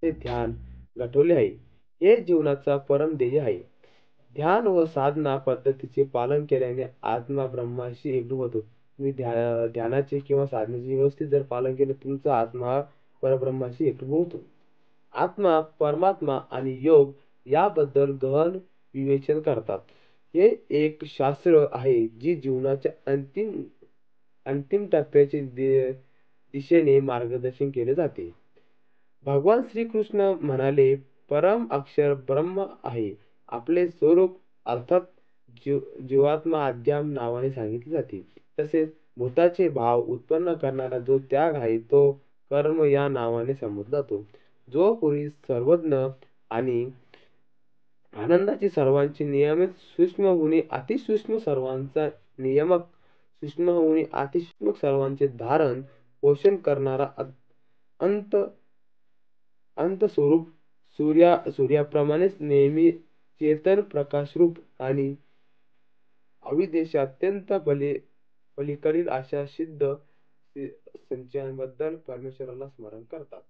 असे ध्यान गाठवले आहे. हे जीवनाचा परम ध्येय आहे. ध्यान व साधना पद्धतीचे पालन केल्याने आत्मा ब्रह्माशी एकरूप होतो. तुम्ही ध्यानाचे किंवा साधनेचे व्यवस्थित जर पालन केले, तुमचा आत्मा परब्रह्माशी एकरूप होतो. आत्मा, परमात्मा आणि योग याबद्दल गहन विवेचन करतात. हे एक शास्त्र आहे जी जीवनाच्या अंतिम अंतिम टप्प्याचे दिशेने मार्गदर्शन केले जाते. भगवान श्रीकृष्ण म्हणाले, परम अक्षर ब्रह्म आहे. आपले स्वरूप अर्थात जीवात्मा अध्यात्म नावाने सांगितले जाते. तसेच भूताचे भाव उत्पन्न करणारा जो त्याग आहे तो कर्म या नावाने संबोधला जातो. जो पुरुष सर्वज्ञ आणि आनंदाची सर्वांची नियमित सूक्ष्महुनी अतिसूक्ष्म सर्वांचा नियमक सूक्ष्महुनी अतिसूक्ष्म सर्वांचे धारण पोषण करणारा अंत अंत स्वरूप सूर्याप्रमाणेच नेहमी चेतन प्रकाशरूप आणि अविदेशी अत्यंत पलीकडील अशा सिद्ध संचयाबद्दल परमेश्वराला स्मरण करतात.